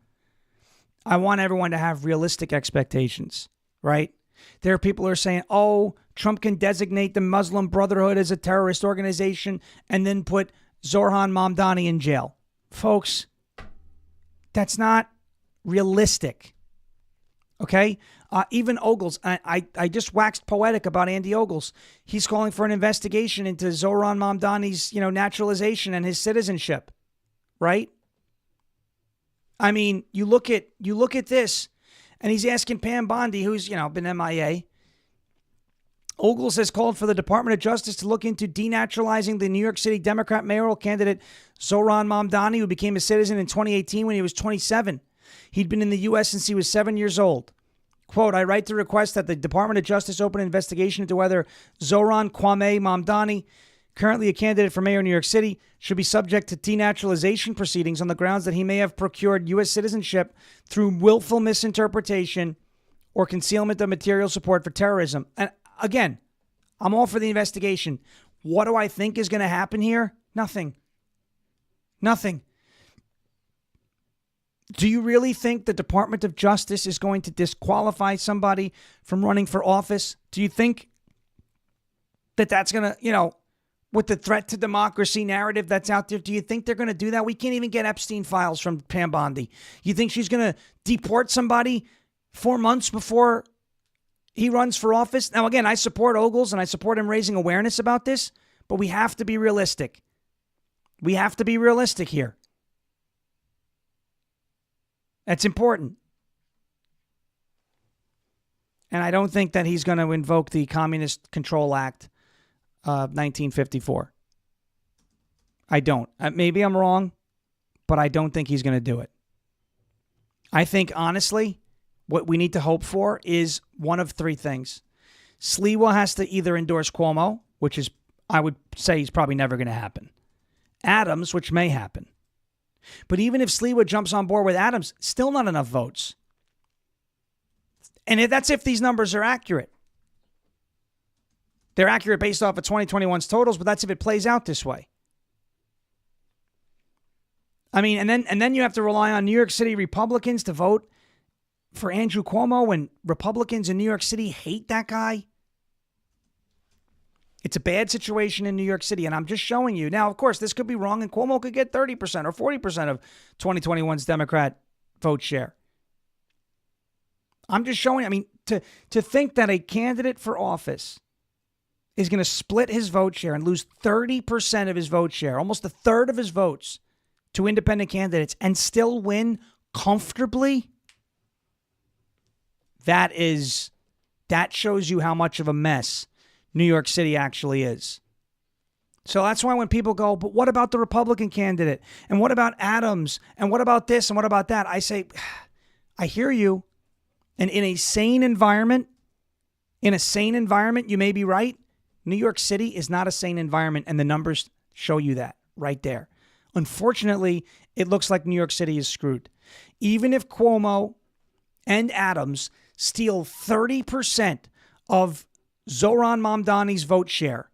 I want everyone to have realistic expectations, right? There are people who are saying, oh, Trump can designate the Muslim Brotherhood as a terrorist organization and then put Zorhan Mamdani in jail. Folks, that's not realistic. Okay? Even Ogles, I just waxed poetic about Andy Ogles. He's calling for an investigation into Zorhan Mamdani's, naturalization and his citizenship. Right? I mean, you look at this, and he's asking Pam Bondi, who's, been MIA. Ogles has called for the Department of Justice to look into denaturalizing the New York City Democrat mayoral candidate Zorhan Mamdani, who became a citizen in 2018 when he was 27. He'd been in the U.S. since he was 7 years old. Quote, I write to request that the Department of Justice open an investigation into whether Zorhan Mamdani, currently a candidate for mayor of New York City, should be subject to denaturalization proceedings on the grounds that he may have procured U.S. citizenship through willful misinterpretation or concealment of material support for terrorism. And again, I'm all for the investigation. What do I think is going to happen here? Nothing. Nothing. Do you really think the Department of Justice is going to disqualify somebody from running for office? Do you think that that's going to, with the threat to democracy narrative that's out there, do you think they're going to do that? We can't even get Epstein files from Pam Bondi. You think she's going to deport somebody 4 months before he runs for office? Now, again, I support Ogles and I support him raising awareness about this, but we have to be realistic. We have to be realistic here. That's important. And I don't think that he's going to invoke the Communist Control Act of 1954. I don't. Maybe I'm wrong, but I don't think he's going to do it. I think, honestly, what we need to hope for is one of three things. Sliwa has to either endorse Cuomo, which is, I would say, is probably never going to happen. Adams, which may happen. But even if Sliwa jumps on board with Adams, still not enough votes. And that's if these numbers are accurate. They're accurate based off of 2021's totals, but that's if it plays out this way. I mean, and then you have to rely on New York City Republicans to vote for Andrew Cuomo when Republicans in New York City hate that guy. It's a bad situation in New York City, and I'm just showing you. Now, of course, this could be wrong, and Cuomo could get 30% or 40% of 2021's Democrat vote share. I'm just showing, I mean, to think that a candidate for office is going to split his vote share and lose 30% of his vote share, almost a third of his votes, to independent candidates and still win comfortably, that shows you how much of a mess New York City actually is. So that's why when people go, but what about the Republican candidate? And what about Adams? And what about this? And what about that? I say, I hear you. And in a sane environment, you may be right. New York City is not a sane environment, and the numbers show you that right there. Unfortunately, it looks like New York City is screwed. Even if Cuomo and Adams steal 30% of Zorhan Mamdani's vote share,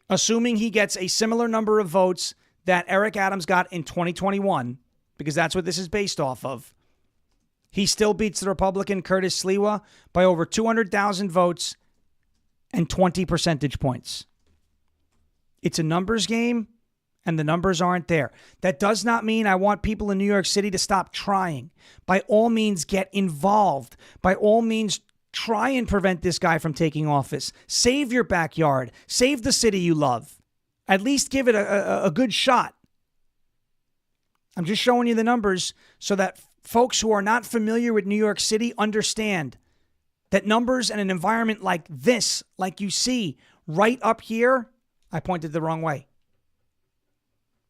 assuming he gets a similar number of votes that Eric Adams got in 2021, because that's what this is based off of, he still beats the Republican Curtis Sliwa by over 200,000 votes and 20 percentage points. It's a numbers game, and the numbers aren't there. That does not mean I want people in New York City to stop trying. By all means, get involved. By all means, try and prevent this guy from taking office. Save your backyard. Save the city you love. At least give it a good shot. I'm just showing you the numbers so that folks who are not familiar with New York City understand that numbers in an environment like this, like you see right up here, I pointed the wrong way.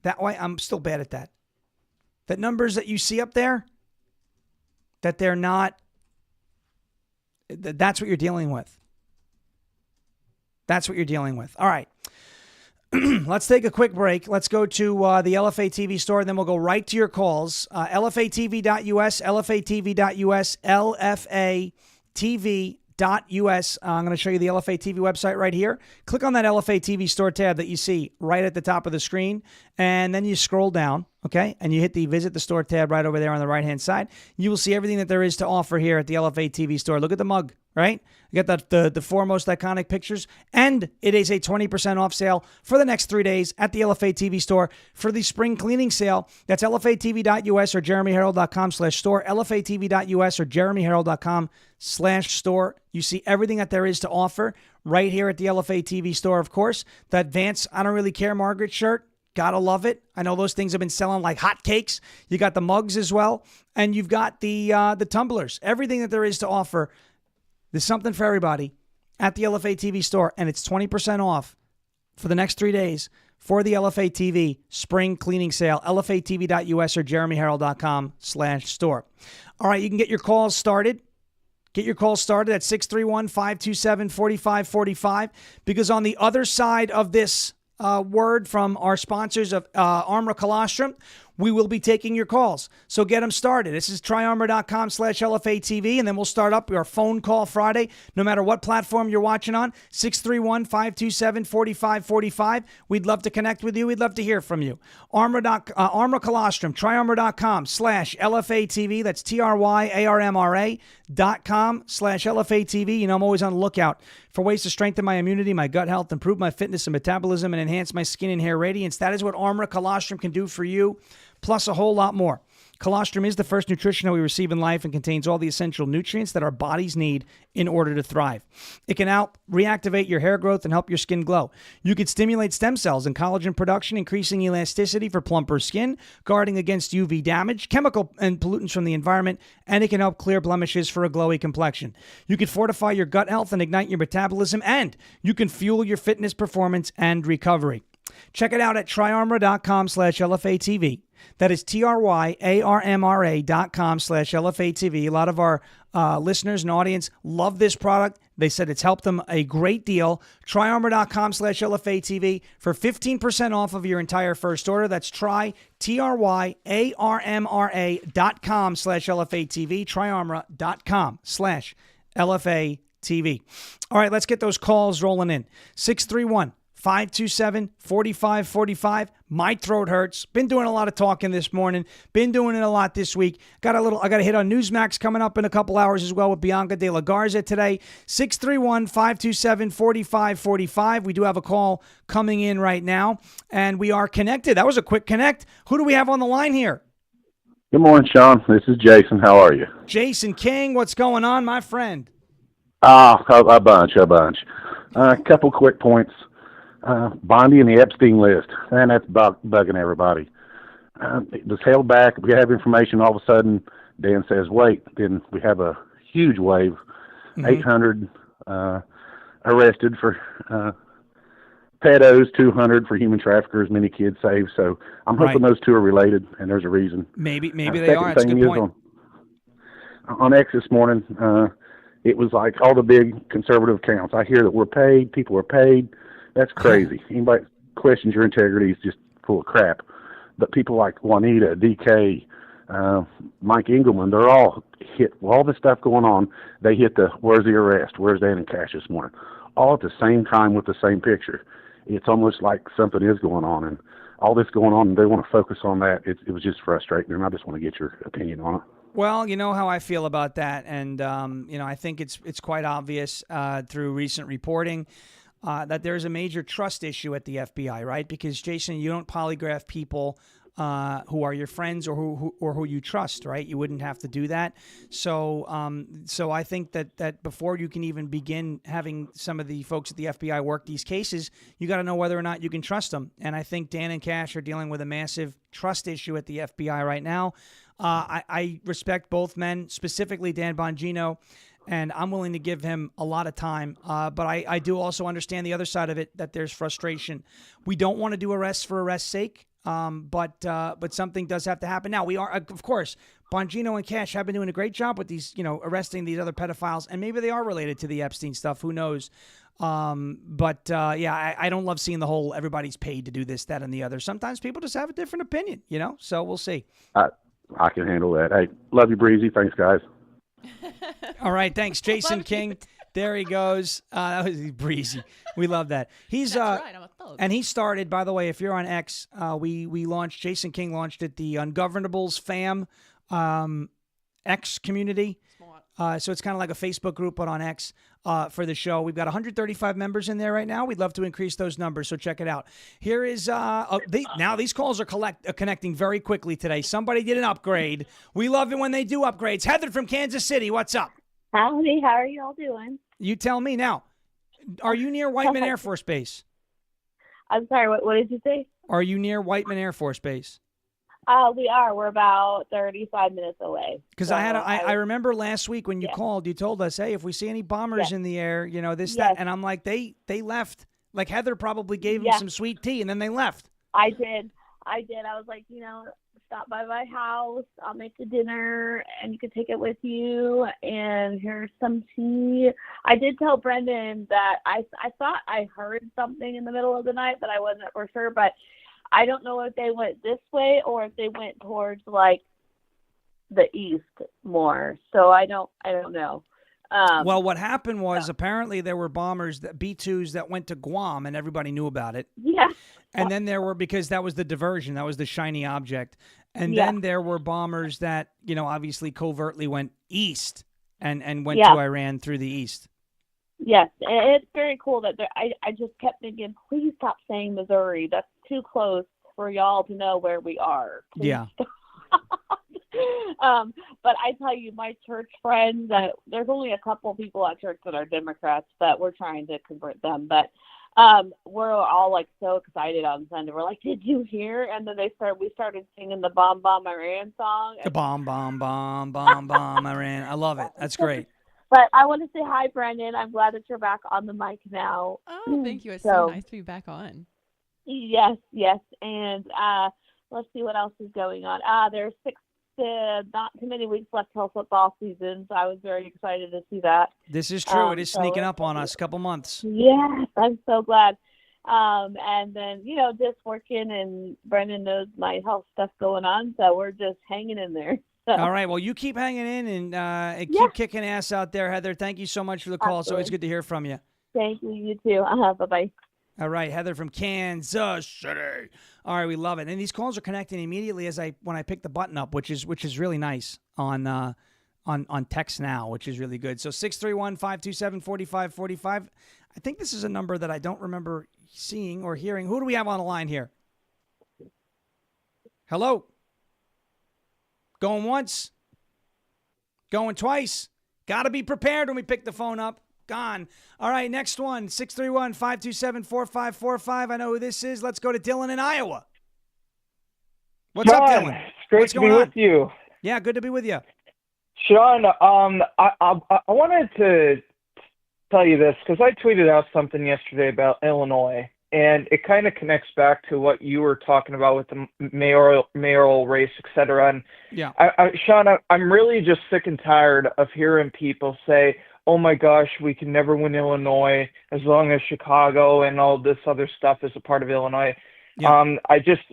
That way, I'm still bad at that. That numbers that you see up there, that they're not, that's what you're dealing with. That's what you're dealing with. All right. Let's take a quick break. Let's go to the LFA TV store, and then we'll go right to your calls. LFATV.us, LFATV.us, LFATV.us. I'm going to show you the LFA TV website right here. Click on that LFA TV store tab that you see right at the top of the screen, and then you scroll down, okay? And you hit the Visit the Store tab right over there on the right-hand side. You will see everything that there is to offer here at the LFA TV store. Look at the mug, right? You got the four most iconic pictures, and it is a 20% off sale for the next 3 days at the LFA TV store for the spring cleaning sale. That's LFATV.us or JeremyHerald.com/store, LFATV.us or JeremyHerald.com/store. You see everything that there is to offer right here at the LFA TV store, of course. That Vance I Don't Really Care Margaret shirt, gotta love it. I know those things have been selling like hotcakes. You got the mugs as well, and you've got the tumblers. Everything that there is to offer. There's something for everybody at the LFA TV store, and it's 20% off for the next 3 days for the LFA TV spring cleaning sale, lfatv.us or jeremyherald.com/store. All right, you can get your calls started. Get your calls started at 631-527-4545, because on the other side of this word from our sponsors of Armor Colostrum, we will be taking your calls. So get them started. This is tryarmor.com/LFATV, and then we'll start up our phone call Friday, no matter what platform you're watching on, 631-527-4545. We'd love to connect with you. We'd love to hear from you. Armor Colostrum, tryarmor.com/LFATV. That's TRYARMRA.com/LFATV. You know, I'm always on the lookout for ways to strengthen my immunity, my gut health, improve my fitness and metabolism, and enhance my skin and hair radiance. That is what Armor Colostrum can do for you, plus a whole lot more. Colostrum is the first nutrition that we receive in life and contains all the essential nutrients that our bodies need in order to thrive. It can help reactivate your hair growth and help your skin glow. You can stimulate stem cells and collagen production, increasing elasticity for plumper skin, guarding against UV damage, chemical and pollutants from the environment, and it can help clear blemishes for a glowy complexion. You can fortify your gut health and ignite your metabolism, and you can fuel your fitness, performance, and recovery. Check it out at tryarmor.com/LFATV. That is TRYARMRA.com/LFATV. A lot of our listeners and audience love this product. They said it's helped them a great deal. TRYARMOR.com/LFATV for 15% off of your entire first order. That's TRYARMRA.com/LFATV. TRYARMOR.com/LFATV. All right, let's get those calls rolling in. 631-527-4545. My throat hurts. Been doing a lot of talking this morning. Been doing it a lot this week. I got to hit on Newsmax coming up in a couple hours as well with Bianca De La Garza today. 631-527-4545. We do have a call coming in right now, and we are connected. That was a quick connect. Who do we have on the line here? Good morning, Sean. This is Jason. How are you? Jason King. What's going on, my friend? A bunch. A couple quick points. Bondi and the Epstein list, and that's bugging everybody. It was held back. We have information. All of a sudden, Dan says, wait. Then we have a huge wave, 800 arrested for pedos, 200 for human traffickers, many kids saved. So I'm hoping those two are related, and there's a reason. Maybe they are. That's a good point. On X this morning, it was like all the big conservative accounts. I hear that we're paid, people are paid. That's crazy. Anybody questions your integrity is just full of crap. But people like Juanita, DK, Mike Engelman, they're all hit, with all this stuff going on, they hit the, where's the arrest? Where's Dan and Cash this morning? All at the same time with the same picture. It's almost like something is going on, and all this going on, and they want to focus on that. It was just frustrating, and I just want to get your opinion on it. Well, you know how I feel about that, and I think it's quite obvious through recent reporting that there's a major trust issue at the FBI, right? Because, Jason, you don't polygraph people who are your friends or who you trust, right? You wouldn't have to do that. So I think that before you can even begin having some of the folks at the FBI work these cases, you got to know whether or not you can trust them. And I think Dan and Cash are dealing with a massive trust issue at the FBI right now. I respect both men, specifically Dan Bongino, and I'm willing to give him a lot of time. But I do also understand the other side of it, that there's frustration. We don't want to do arrests for arrest's sake, but something does have to happen. Now, we are, of course, Bongino and Cash have been doing a great job with these, arresting these other pedophiles, and maybe they are related to the Epstein stuff. Who knows? I don't love seeing the whole everybody's paid to do this, that, and the other. Sometimes people just have a different opinion, so we'll see. I can handle that. Hey, love you, Breezy. Thanks, guys. All right, thanks, Jason King. There he goes. That was Breezy. We love that. He's right, I'm a thug. And he started, by the way, if you're on X, we launched, Jason King launched it, the Ungovernables fam X community. So it's kind of like a Facebook group, but on X for the show. We've got 135 members in there right now. We'd love to increase those numbers, so check it out. Here is now these calls are connecting very quickly today. Somebody did an upgrade. We love it when they do upgrades. Heather from Kansas City, what's up? Howdy, how are you all doing? You tell me now. Are you near Whiteman Air Force Base? I'm sorry, what did you say? Are you near Whiteman Air Force Base? We are. We're about 35 minutes away. Because I remember last week when you called, you told us, hey, if we see any bombers in the air, that, and I'm like, they left Like Heather probably gave him some sweet tea, and then they left. I did. I was like, stop by my house. I'll make the dinner, and you can take it with you. And here's some tea. I did tell Brendan that I thought I heard something in the middle of the night, but I wasn't for sure. But I don't know if they went this way or if they went towards like the east more. So I don't know. Well, what happened was apparently there were bombers, B-2s that went to Guam, and everybody knew about it. Yeah. And then there were, because that was the diversion, that was the shiny object. And then there were bombers that, obviously covertly went east and went to Iran through the east. Yes, and it's very cool that I just kept thinking, please stop saying Missouri. That's too close for y'all to know where we are. Please yeah. But I tell you, my church friends, there's only a couple of people at church that are Democrats, but we're trying to convert them. But we're all like so excited on Sunday. We're like, did you hear? And then we started singing the Bomb Bomb Iran song. The Bomb Bomb Bomb Bomb Bomb Iran. I love it. That's great. But I want to say hi, Brendan. I'm glad that you're back on the mic now. Oh, thank you. It's so nice to be back on. Yes. And let's see what else is going on. There's not too many weeks left till football season, so I was very excited to see that. This is true. It is sneaking up on us a couple months. Yes, I'm so glad. And then, just working, and Brendan knows my health stuff going on, so we're just hanging in there. So. All right. Well, you keep hanging in and keep kicking ass out there, Heather. Thank you so much for the call. It's always good to hear from you. Thank you. You too. Bye-bye. All right, Heather from Kansas City. All right, we love it. And these calls are connecting immediately when I pick the button up, which is really nice on text now, which is really good. So 631-527-4545. I think this is a number that I don't remember seeing or hearing. Who do we have on the line here? Hello? Going once? Going twice? Got to be prepared when we pick the phone up. Gone. All right, next one, 631-527-4545. I know who this is. Let's go to Dylan in Iowa. What's up, Dylan? It's great to be with you. Yeah, good to be with you. Sean, I wanted to tell you this because I tweeted out something yesterday about Illinois, and it kind of connects back to what you were talking about with the mayoral race, et cetera. And yeah, Sean, I'm really just sick and tired of hearing people say, oh my gosh, we can never win Illinois as long as Chicago and all this other stuff is a part of Illinois. Yeah. I just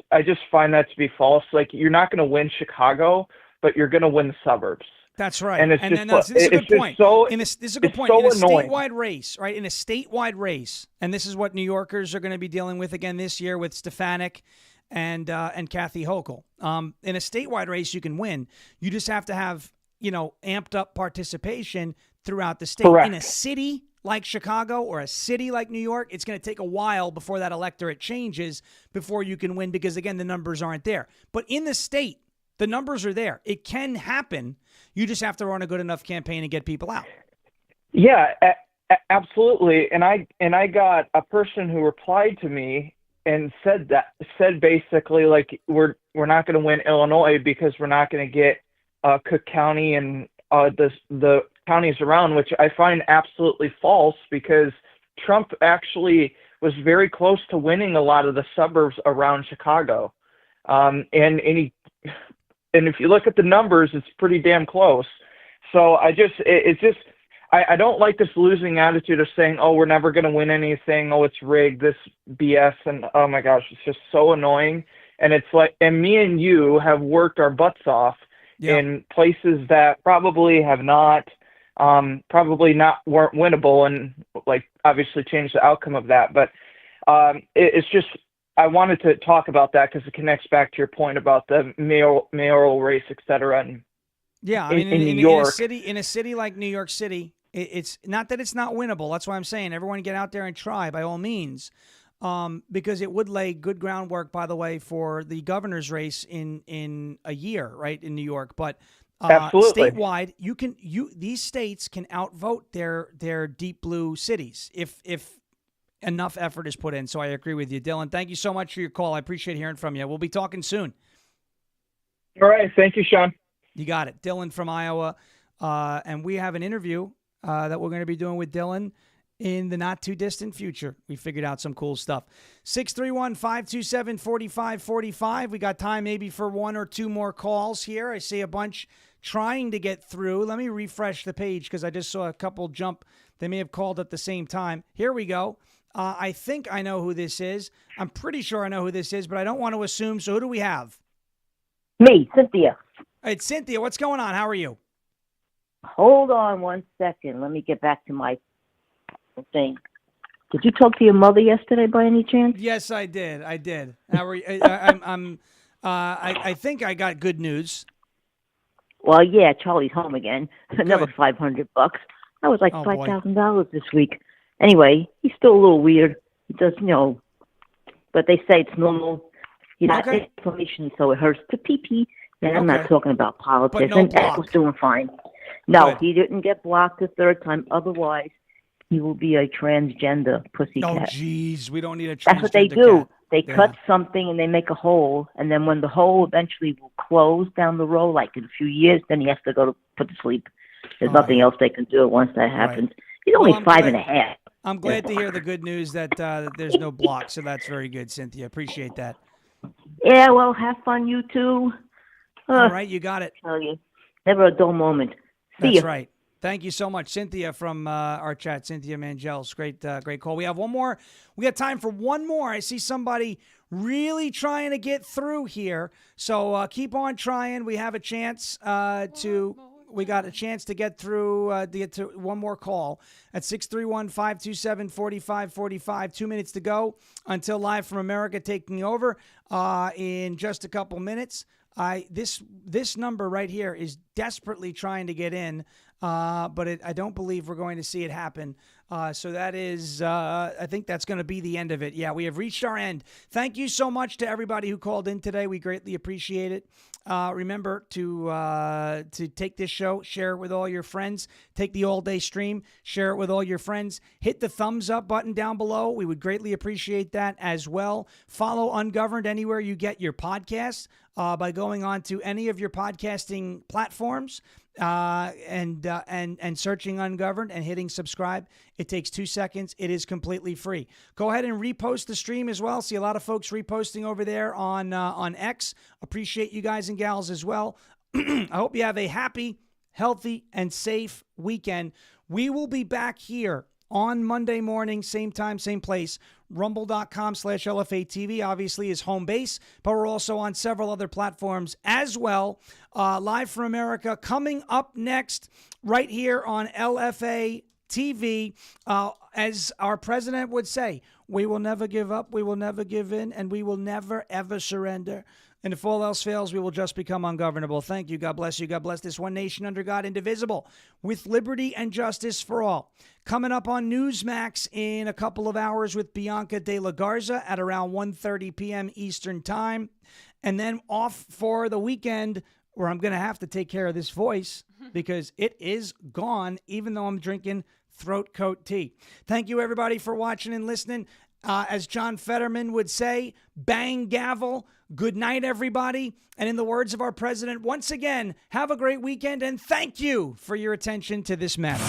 find that to be false. Like, you're not going to win Chicago, but you're going to win the suburbs. That's right. And this is a good point. This is a good point. In a statewide race, right? In a statewide race, and this is what New Yorkers are going to be dealing with again this year with Stefanik and Kathy Hochul. In a statewide race, you can win. You just have to have, amped up participation throughout the state. Correct. In a city like Chicago or a city like New York, it's going to take a while before that electorate changes before you can win because, again, the numbers aren't there. But in the state, the numbers are there. It can happen. You just have to run a good enough campaign and get people out. Yeah, absolutely. And I got a person who replied to me and said basically, like, we're not going to win Illinois because we're not going to get Cook County and the counties around, which I find absolutely false because Trump actually was very close to winning a lot of the suburbs around Chicago. And if you look at the numbers, it's pretty damn close. So I don't like this losing attitude of saying, oh, we're never going to win anything. Oh, it's rigged, this BS. And oh my gosh, it's just so annoying. And it's like, and me and you have worked our butts off in places that probably weren't winnable, and like obviously changed the outcome of that. But it's just, I wanted to talk about that because it connects back to your point about the mayoral race, et cetera. And yeah, I mean, in New York, in a city like New York City, it's not that it's not winnable. That's why I'm saying everyone get out there and try by all means. Because it would lay good groundwork, by the way, for the governor's race in a year, right, in New York. But absolutely, statewide, these states can outvote their deep blue cities if enough effort is put in. So I agree with you, Dylan. Thank you so much for your call. I appreciate hearing from you. We'll be talking soon. All right, thank you, Sean. You got it, Dylan from Iowa, and we have an interview that we're going to be doing with Dylan in the not too distant future. We figured out some cool stuff. 631-527-4545. We got time maybe for one or two more calls here. I see a bunch trying to get through. Let me refresh the page because I just saw a couple jump. They may have called at the same time. Here we go. I think I know who this is. I'm pretty sure I know who this is, but I don't want to assume. So who do we have? Me, Cynthia. It's Cynthia. What's going on? How are you? Hold on 1 second. Let me get back to my thing. Did you talk to your mother yesterday by any chance? Yes, I did. How are you? I think I got good news. Well, yeah, Charlie's home again. Another $500. That was like $5,000 this week. Anyway, he's still a little weird. He does, but they say it's normal. He got inflammation, so it hurts to pee-pee. And I'm not talking about politics. And Ed was doing fine. No, he didn't get blocked the third time. Otherwise, he will be a transgender pussycat. Oh, jeez. We don't need a transgender That's what they do. cat. They cut something and they make a hole. And then when the hole eventually will close down the road, like in a few years, then he has to go to put to sleep. There's nothing else they can do once that happens. He's only 5.5. I'm glad to hear the good news that there's no block. So that's very good, Cynthia. Appreciate that. Yeah, well, have fun, you too. All right, you got it. Tell you, never a dull moment. See That's ya. right. Thank you so much, Cynthia from our chat. Cynthia Mangels, great call. We have one more. We got time for one more. I see somebody really trying to get through here, so keep on trying. We have a chance We got a chance to get through to get to one more call at 631-527-4545. 2 minutes to go until Live from America taking over in just a couple minutes. This number right here is desperately trying to get in, but I don't believe we're going to see it happen. So that is, I think that's going to be the end of it. Yeah, we have reached our end. Thank you so much to everybody who called in today. We greatly appreciate it. Remember to take this show, share it with all your friends. Take the all-day stream, share it with all your friends. Hit the thumbs up button down below. We would greatly appreciate that as well. Follow Ungoverned anywhere you get your podcasts by going on to any of your podcasting platforms and searching Ungoverned and hitting subscribe. It takes 2 seconds. It is completely free. Go ahead and repost the stream as well. See a lot of folks reposting over there on X. Appreciate you guys and gals as well. I hope you have a happy, healthy, and safe weekend. We will be back here on Monday morning, same time, same place. Rumble.com/LFA TV obviously is home base, but we're also on several other platforms as well. Live from America coming up next right here on LFA TV. As our president would say, we will never give up, we will never give in, and we will never, ever surrender. And if all else fails, we will just become ungovernable. Thank you. God bless you. God bless this one nation under God, indivisible, with liberty and justice for all. Coming up on Newsmax in a couple of hours with Bianca De La Garza at around 1:30 p.m. Eastern Time. And then off for the weekend, where I'm going to have to take care of this voice because it is gone, even though I'm drinking throat coat tea. Thank you, everybody, for watching and listening. As John Fetterman would say, bang gavel. Good night, everybody. And in the words of our president, once again, have a great weekend and thank you for your attention to this matter.